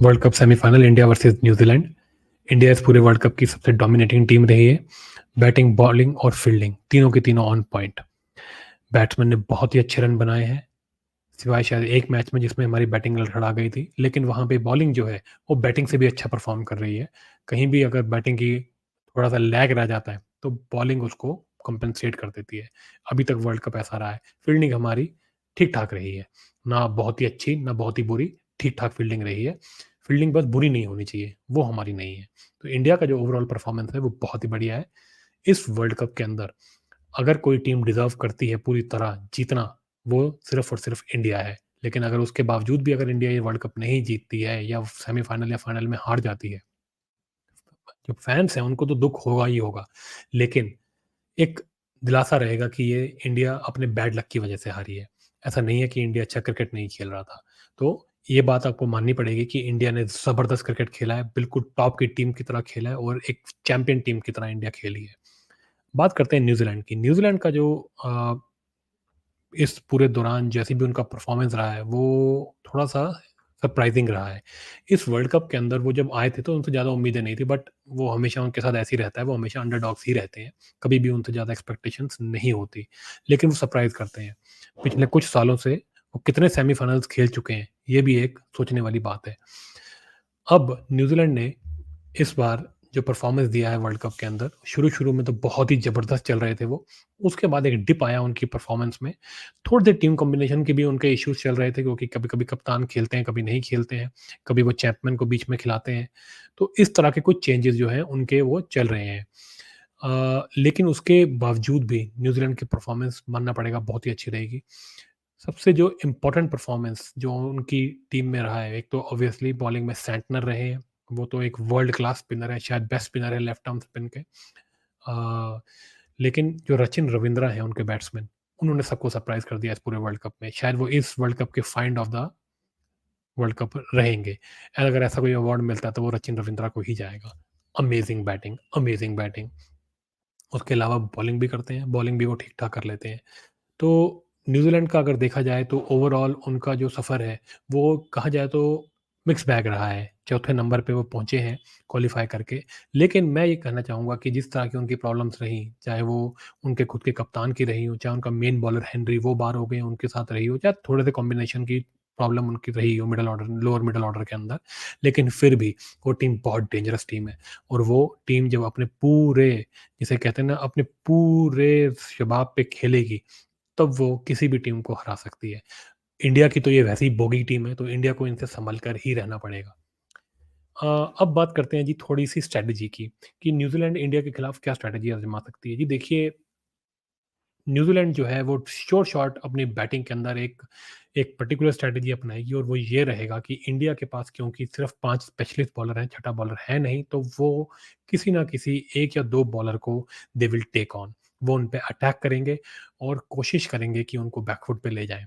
World cup semifinal India versus New Zealand. India इस पूरे world cup की सबसे डोमिनेटिंग टीम रही है। बैटिंग, बॉलिंग और फील्डिंग तीनों के तीनों ऑन पॉइंट। बैट्समैन ने बहुत ही अच्छे रन बनाए हैं, सिवाय शायद एक मैच में जिसमें हमारी बैटिंग लड़खड़ा गई थी। लेकिन वहाँ पे बॉलिंग जो है वो बैटिंग से भी अच्छा परफॉर्म कर रही है। कहीं भी अगर बैटिंग की थोड़ा सा लैग रह जाता है तो बॉलिंग उसको कंपनसेट कर देती है। अभी तक वर्ल्ड कप ऐसा रहा है। फील्डिंग हमारी ठीक ठाक रही है, ना बहुत ही अच्छी ना बहुत ही बुरी, ठीक ठाक फील्डिंग रही है। फील्डिंग बस बुरी नहीं होनी चाहिए, वो हमारी नहीं है। तो इंडिया का जो ओवरऑल परफॉर्मेंस है वो बहुत ही बढ़िया है। इस वर्ल्ड कप के अंदर अगर कोई टीम डिज़र्व करती है पूरी तरह जीतना, वो सिर्फ़ और सिर्फ़ इंडिया है। लेकिन अगर उसके बावजूद भी अगर इंडिया ये वर्ल्ड कप नहीं जीतती है या सेमीफ़ाइनल या फाइनल में हार जाती है, जो फैन्स हैं उनको तो दुःख होगा ही होगा। लेकिन एक दिलासा रहेगा कि ये इंडिया अपने बैड लक की वजह से हारी है। ऐसा नहीं है कि इंडिया अच्छा क्रिकेट नहीं खेल रहा था। तो ये बात आपको माननी पड़ेगी कि इंडिया ने ज़बरदस्त क्रिकेट खेला है, बिल्कुल टॉप की टीम की तरह खेला है और एक चैंपियन टीम की तरह इंडिया खेली है। बात करते हैं न्यूज़ीलैंड की। न्यूज़ीलैंड का जो इस पूरे दौरान जैसे भी उनका परफ़ॉर्मेंस रहा है, वो थोड़ा-सा सरप्राइज़िंग रहा है। इस वर्ल्ड कप के अंदर वो जब आए थे तो उनसे ज़्यादा उम्मीदें नहीं थी, बट वो हमेशा उनके साथ ऐसे ही रहता है, वो हमेशा अंडरडॉग्स ही रहते हैं। कभी भी उनसे ज़्यादा एक्सपेक्टेशंस नहीं होती, लेकिन वो सरप्राइज़ करते हैं। पिछले कुछ सालों से वो कितने सेमीफ़ाइनल्स खेल चुके हैं, ये भी एक सोचने वाली बात है। अब न्यूज़ीलैंड ने इस बार जो परफ़ॉर्मेंस दिया है वर्ल्ड कप के अंदर, शुरू-शुरू में तो बहुत ही ज़बरदस्त चल रहे थे वो। उसके बाद एक डिप आया उनकी परफ़ॉर्मेंस में। थोड़ी देर टीम कॉम्बिनेशन के भी उनके इश्यूज़ चल रहे थे, क्योंकि कभी-कभी कप्तान खेलते हैं, कभी नहीं खेलते हैं। कभी वो चैपमैन को बीच में खिलाते हैं। तो इस तरह के कुछ चेंजेज़ जो हैं उनके वो चल रहे हैं। लेकिन उसके बावजूद भी न्यूज़ीलैंड की परफ़ॉर्मेंस मानना पड़ेगा बहुत ही अच्छी रहेगी। सबसे जो इम्पोर्टेंट परफ़ॉर्मेंस जो उनकी टीम में रहा है, एक तो ऑब्वियसली बॉलिंग में सैंटनर रहे हैं। वो तो एक वर्ल्ड क्लास स्पिनर है, शायद बेस्ट स्पिनर है लेफ्ट आर्म स्पिन के। अ, लेकिन जो रचिन रविंद्रा हैं उनके बैट्समैन, उन्होंने सबको सरप्राइज़ कर दिया इस पूरे वर्ल्ड कप में। शायद वो इस वर्ल्ड कप के find of the world cup रहेंगे। अगर ऐसा कोई अवार्ड मिलता है तो वो रचिन रविंद्रा को ही जाएगा। Amazing batting, amazing batting. उसके अलावा बॉलिंग भी करते हैं, बॉलिंग भी वो ठीक-ठाक कर लेते हैं। तो न्यूज़ीलैंड का अगर देखा जाए तो ओवरऑल उनका जो सफ़र है, वो कहा जाए तो मिक्स बैग रहा है। चौथे नंबर पे वो पहुँचे हैं क्वालीफ़ाई करके। लेकिन मैं ये कहना चाहूँगा कि जिस तरह की उनकी प्रॉब्लम्स रहीं, चाहे वो उनके खुद के कप्तान की रही हों, चाहे उनका मेन बॉलर हेनरी वो बाहर हो गए हैं, उनके साथ रही हो, चाहे थोड़े से कॉम्बिनेशन की प्रॉब्लम उनकी रही हो middle order lower middle order के अंदर। लेकिन फिर भी वो टीम बहुत डेंजरस टीम है और वो टीम जब अपने पूरे, जिसे कहते हैं ना, अपने पूरे शबाब पे खेलेगी, तब वो किसी भी टीम को हरा सकती है। इंडिया की तो ये वैसे ही बोगी टीम है, तो इंडिया को इनसे सँभल कर ही रहना पड़ेगा। अ, अब बात करते हैं जी थोड़ी-सी स्ट्रैटेजी की, कि न्यूज़ीलैंड इंडिया के खिलाफ क्या स्ट्रैटेजी आज़मा सकती है। जी देखिए, न्यूज़ीलैंड जो है वो श्योर शॉट अपनी बैटिंग के अंदर एक एक पर्टिकुलर स्ट्रैटेजी अपनाएगी और वो ये रहेगा कि इंडिया के पास क्योंकि सिर्फ़ 5 स्पेशलिस्ट बॉलर हैं, छठा बॉलर है नहीं, तो वो किसी न किसी 1 या 2 बॉलर को दे विल टेक ऑन। वो उन पे अटैक करेंगे और कोशिश करेंगे कि उनको बैकफुट पे ले जाएँ।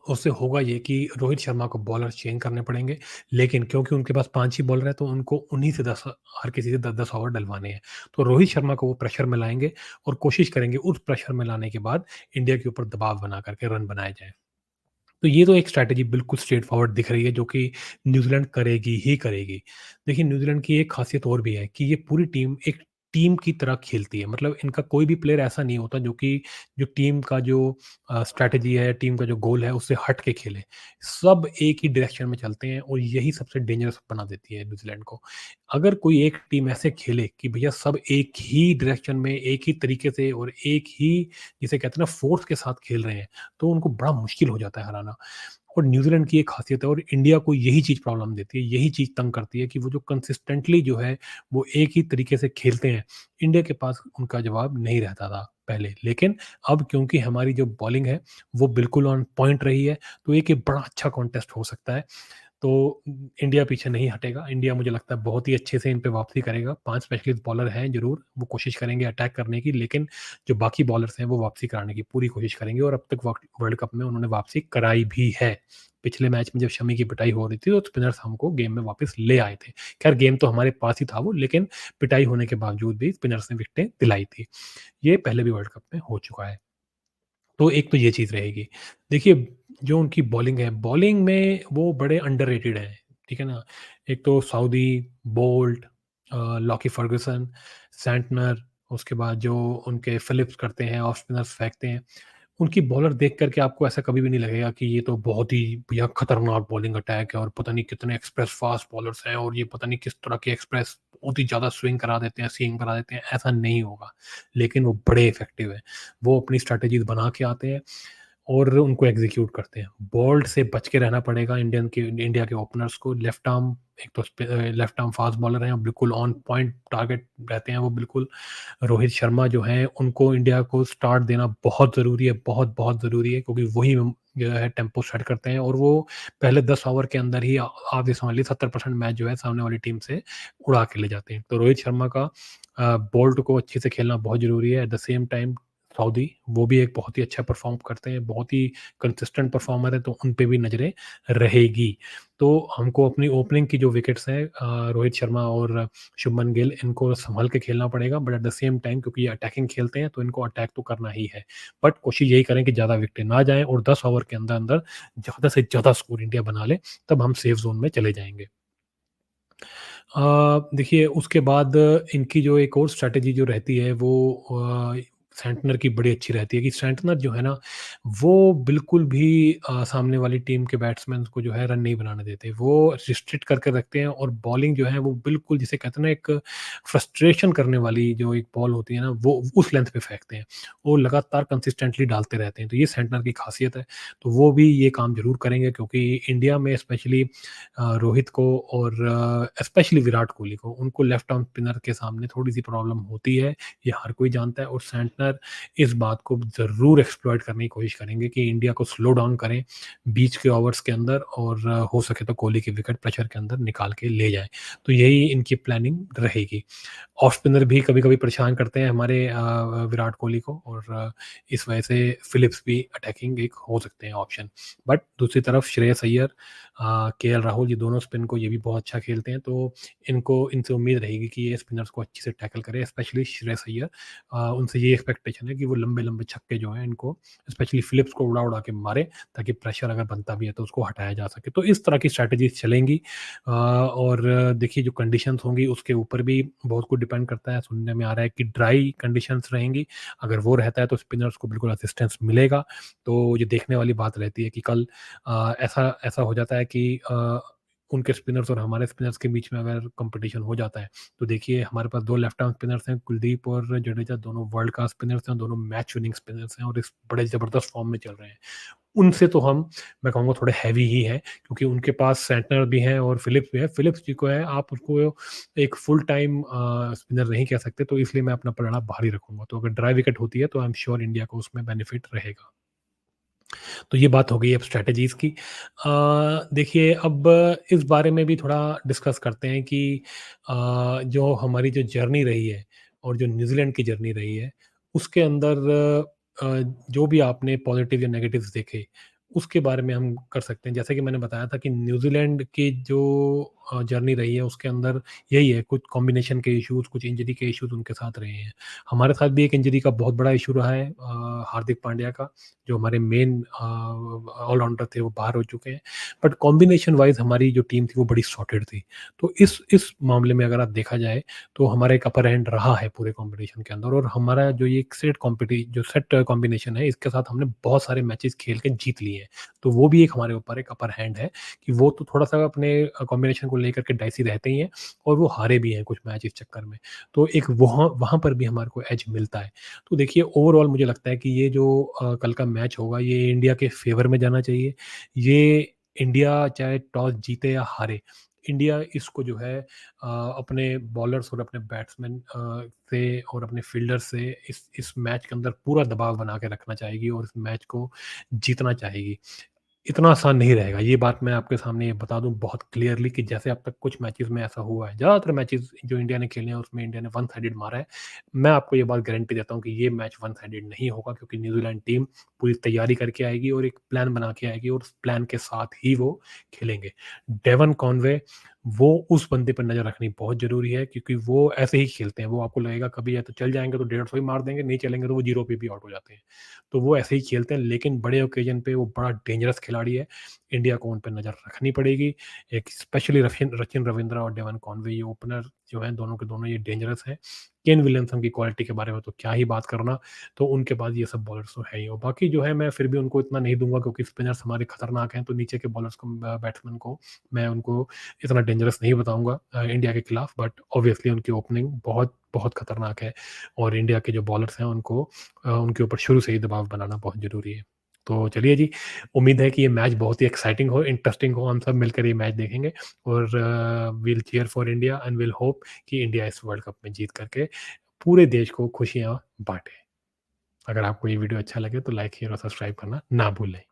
उससे होगा ये कि रोहित शर्मा को बॉलर चेंज करने पड़ेंगे, लेकिन क्योंकि उनके पास 5 ही बॉलर हैं, तो उनको उन्हीं से 10, हर किसी से 10-10 ओवर डलवाने हैं। तो रोहित शर्मा को वो प्रेशर में लाएँगे और कोशिश करेंगे उस प्रेशर में लाने के बाद इंडिया के ऊपर दबाव बना कर के रन बनाए जाएँ। तो ये तो एक स्ट्रैटेजी बिल्कुल स्ट्रेट फॉरवर्ड दिख रही है, जो कि न्यूज़ीलैंड करेगी ही करेगी। देखिए, न्यूज़ीलैंड की एक ख़ासियत और भी है कि ये पूरी टीम एक टीम की तरह खेलती है। मतलब इनका कोई भी प्लेयर ऐसा नहीं होता जो कि जो टीम का जो स्ट्रैटेजी है, टीम का जो गोल है, उससे हट के खेले। सब एक ही डायरेक्शन में चलते हैं और यही सबसे डेंजरस बना देती है न्यूज़ीलैंड को। अगर कोई एक टीम ऐसे खेले कि भैया सब एक ही डायरेक्शन में, एक ही तरीके से और एक ही, जिसे कहते हैं ना, फ़ोर्स के साथ खेल रहे हैं, तो उनको बड़ा मुश्किल हो जाता है हराना। और न्यूज़ीलैंड की एक ख़ासियत है और इंडिया को यही चीज़ प्रॉब्लम देती है, यही चीज़ तंग करती है कि वो जो कंसिस्टेंटली जो है, वो एक ही तरीके से खेलते हैं। इंडिया के पास उनका जवाब नहीं रहता था पहले, लेकिन अब क्योंकि हमारी जो बॉलिंग है, वो बिल्कुल ऑन पॉइंट रही है, तो एक ये बड़ा अच्छा कॉन्टेस्ट हो सकता है। तो इंडिया पीछे नहीं हटेगा। इंडिया मुझे लगता है बहुत ही अच्छे से इन पे वापसी करेगा। 5 स्पेशलिस्ट बॉलर हैं ज़रूर, वो कोशिश करेंगे अटैक करने की, लेकिन जो बाकी बॉलर्स हैं वो वापसी कराने की पूरी कोशिश करेंगे और अब तक वर्ल्ड कप में उन्होंने वापसी कराई भी है। पिछले मैच में जब शमी की पिटाई हो रही थी, तो स्पिनर्स हमको गेम में वापस ले आए थे। खैर, गेम तो हमारे पास ही था वो, लेकिन पिटाई होने के बावजूद भी स्पिनर्स ने विकेटें दिलाई थी। ये पहले भी वर्ल्ड कप में हो चुका है। तो एक तो ये चीज़ रहेगी। देखिए, जो उनकी बॉलिंग है, बॉलिंग में वो बड़े अंडररेटेड हैं, ठीक है ना? एक तो Southee, Boult, Lockie Ferguson, Santner, उसके बाद जो उनके फिलिप्स करते हैं, ऑफ स्पिनर्स फेंकते हैं। उनकी बॉलर देख कर के आपको ऐसा कभी भी नहीं लगेगा कि ये तो बहुत ही भैया खतरनाक बॉलिंग अटैक है और पता नहीं कितने एक्सप्रेस फास्ट बॉलर्स हैं और ये पता नहीं किस तरह के एक्सप्रेस बहुत ही ज़्यादा स्विंग करा देते हैं, सीम करा देते हैं, ऐसा नहीं होगा। लेकिन वो बड़े इफ़ेक्टिव हैं। वो अपनी स्ट्रैटेजीज़ बना के आते हैं और उनको एग्ज़ीक्यूट करते हैं। बोल्ट से बच के रहना पड़ेगा इंडिया के ओपनर्स को। लेफ्ट आर्म एक तो लेफ्ट आर्म फास्ट बॉलर हैं, बिल्कुल ऑन पॉइंट टारगेट रहते हैं वो बिल्कुल। रोहित शर्मा जो हैं, उनको इंडिया को स्टार्ट देना बहुत ज़रूरी है, बहुत-बहुत ज़रूरी है क्योंकि वही जो है टेम्पो सेट करते हैं और वो पहले 10 ओवर के अंदर ही आप ये समझ लीजिए 70% मैच जो है सामने वाली टीम से उड़ा के ले जाते हैं। तो रोहित शर्मा का बोल्ट को अच्छे से खेलना बहुत ज़रूरी है। At the same time Saudi, वो भी एक बहुत ही अच्छा परफ़ॉर्म करते हैं, बहुत ही कंसिस्टेंट परफ़ॉर्मर है, तो उन पे भी नज़रें रहेगी। तो हमको अपनी ओपनिंग की जो विकेट्स हैं रोहित शर्मा और शुभमन गिल, इनको सँभल के खेलना पड़ेगा but at the same time क्योंकि ये अटैकिंग खेलते हैं, तो इनको अटैक तो करना ही है। बट कोशिश यही करें कि ज़्यादा विकेटें ना जाएँ और 10 ओवर के अंदर-अंदर ज़्यादा से ज़्यादा स्कोर इंडिया बना ले, तब हम सेफ ज़ोन में चले जाएँगे। देखिए उसके बाद इनकी जो एक और स्ट्रैटेजी जो रहती है वो सैंटनर की बड़ी अच्छी रहती है कि सैंटनर जो है ना, वो बिल्कुल भी सामने वाली टीम के बैट्समैन को जो है रन नहीं बनाने देते। वो रिस्ट्रिक्ट करके रखते हैं और बॉलिंग जो है वो बिल्कुल जिसे कहते हैं ना एक फ्रस्ट्रेशन करने वाली जो एक बॉल होती है ना, वो उस लेंथ पे फेंकते हैं। वो लगातार कंसिस्टेंटली डालते रहते हैं, तो ये सैंटनर की खासियत है। तो वो भी ये काम ज़रूर करेंगे क्योंकि इंडिया में स्पेशली रोहित को और स्पेशली विराट कोहली को, उनको लेफ्ट आर्म स्पिनर के सामने थोड़ी-सी प्रॉब्लम होती है, ये हर कोई जानता है और सैंटनर इस बात को ज़रूर एक्सप्लॉइट करने की कोशिश करेंगे कि इंडिया को स्लो डाउन करें बीच के ओवर्स के अंदर और हो सके तो कोहली के विकेट प्रेशर के अंदर निकाल के ले जाएँ। तो यही इनकी प्लानिंग रहेगी। ऑफ स्पिनर भी कभी-कभी परेशान करते हैं हमारे विराट कोहली को और इस वजह से फिलिप्स भी अटैकिंग एक हो सकते हैं ऑप्शन। बट दूसरी तरफ श्रेयस अय्यर, केएल राहुल, ये दोनों स्पिन को ये भी बहुत अच्छा खेलते हैं, तो इनसे उम्मीद रहेगी कि ये स्पिनर्स को अच्छे से टैकल करें, स्पेशली श्रेयस अय्यर। उनसे ये एक्सपेक्टेशन है कि वो लंबे-लंबे छक्के जो हैं इनको स्पेशली फिलिप्स को उड़ा-उड़ा के मारे, ताकि प्रेशर अगर बनता भी है तो उसको हटाया जा सके। तो इस तरह की स्ट्रैटेजीज़ चलेंगी और देखिए जो कंडीशंस होंगी उसके ऊपर भी बहुत कुछ डिपेंड करता है। सुनने में आ रहा है कि ड्राई कंडीशंस रहेंगी, अगर वो रहता है तो स्पिनर्स को बिल्कुल असिस्टेंस मिलेगा। तो ये देखने वाली बात रहती है कि कल ऐसा ऐसा हो जाता है कि उनके स्पिनर्स और हमारे स्पिनर्स के बीच में अगर कॉम्पिटिशन हो जाता है, तो देखिए हमारे पास 2 लेफ्ट आर्म स्पिनर्स हैं, कुलदीप और जडेजा, दोनों वर्ल्ड क्लास स्पिनर्स हैं, दोनों मैच विनिंग स्पिनर्स हैं और इस बड़े ज़बरदस्त फॉर्म में चल रहे हैं। उनसे तो मैं कहूँगा थोड़े हैवी ही हैं क्योंकि उनके पास सैंटनर भी हैं और फिलिप्स भी है। फिलिप्स जी को है, आप उसको एक फुल टाइम स्पिनर नहीं कह सकते, तो इसलिए मैं अपना पलड़ा बाहर ही रखूँगा। तो अगर ड्राई विकेट होती है, तो आई एम श्योर इंडिया को उसमें बेनिफिट रहेगा। तो ये बात हो गई अब स्ट्रैटेजीज़ की। देखिए अब इस बारे में भी थोड़ा डिस्कस करते हैं कि जो हमारी जो जर्नी रही है और जो न्यूज़ीलैंड की जर्नी रही है, उसके अंदर जो भी आपने पॉज़िटिव या नेगेटिव्स देखे, उसके बारे में हम कर सकते हैं। जैसे कि मैंने बताया था कि न्यूज़ीलैंड की जो जर्नी रही है, उसके अंदर यही है, कुछ कॉम्बिनेशन के इश्यूज़, कुछ इंजरी के इश्यूज़ उनके साथ रहे हैं। हमारे साथ भी एक इंजरी का बहुत बड़ा इश्यू रहा है हार्दिक पांड्या का। जो हमारे मेन ऑलराउंडर थे वो बाहर हो चुके हैं। बट कॉम्बिनेशन वाइज़ हमारी जो टीम थी वो बड़ी सॉर्टेड थी। तो इस मामले में अगर आप देखा जाए तो हमारा एक अपर हैंड रहा है पूरे कॉम्पिटिशन के अंदर और हमारा जो ये एक सेट कॉम्बिनेशन है इसके साथ हमने बहुत सारे मैचेस खेल के जीत लिए हैं। तो वो भी एक हमारे ऊपर एक अपर हैंड है कि वो तो थोड़ा-सा अपने कॉम्बिनेशन को लेकर के डाइसी रहते ही हैं और वो हारे भी हैं कुछ मैच इस चक्कर में। तो एक वहाँ वहाँ पर भी हमारे को एज मिलता है। तो देखिए ओवरऑल मुझे लगता है कि ये जो कल का मैच होगा ये इंडिया के फ़ेवर में जाना चाहिए। ये इंडिया चाहे टॉस जीते या हारे, इंडिया इसको जो है अपने बॉलर्स और अपने बैट्समैन से और अपने फ़ील्डर्स से इस मैच के अंदर पूरा दबाव बना के रखना चाहेगी और इस मैच को जीतना चाहेगी। इतना आसान नहीं रहेगा, ये बात मैं आपके सामने ये बता दूँ बहुत क्लियरली कि जैसे अब तक कुछ मैचेज़ में ऐसा हुआ है, ज़्यादातर मैचेज़ जो इंडिया ने खेले हैं उसमें इंडिया ने वन साइडेड मारा है। मैं आपको ये बात गारंटी देता हूँ कि ये मैच वन साइडेड नहीं होगा क्योंकि न्यूज़ीलैंड टीम पूरी तैयारी करके आएगी और एक प्लान बना के आएगी और उस प्लान के साथ ही वो खेलेंगे। डेवन कॉनवे वो उस बंदे पर नज़र रखनी बहुत ज़रूरी है, क्योंकि वो ऐसे ही खेलते हैं। वो आपको लगेगा कभी या तो चल जाएँगे तो 150 ही मार देंगे, नहीं चलेंगे तो वो 0 पे भी आउट हो जाते हैं। तो वो ऐसे ही खेलते हैं, लेकिन बड़े ओकेज़न पे वो बड़ा डेंजरस खिलाड़ी है। इंडिया को उन पे नज़र रखनी पड़ेगी। एक स्पेशली सचिन रविंद्रा और डेवन कॉनवे, ये ओपनर जो हैं दोनों के दोनों ये डेंजरस हैं। केन विलियमसन की क्वालिटी के बारे में तो क्या ही बात करना, तो उनके पास ये सब बॉलर्स तो है ही। और बाकी जो है मैं फिर भी उनको इतना नहीं दूँगा, क्योंकि स्पिनर्स हमारे खतरनाक हैं, तो नीचे के बॉलर्स को बैट्समैन को मैं उनको इतना डेंजरस नहीं बताऊँगा इंडिया के खिलाफ, बट ऑब्वियसली उनकी ओपनिंग बहुत, बहुत खतरनाक है और इंडिया के जो बॉलर्स हैं उनको उनके ऊपर शुरू से ही दबाव बनाना बहुत ज़रूरी है। तो चलिए जी, उम्मीद है कि ये मैच बहुत ही एक्साइटिंग हो, इंटरेस्टिंग हो, हम सब मिलकर ये मैच देखेंगे और will cheer for India and will hope कि इंडिया इस वर्ल्ड कप में जीत करके पूरे देश को खुशियाँ बाँटे। अगर आपको ये वीडियो अच्छा लगे तो लाइक, शेयर और सब्सक्राइब करना ना भूलें।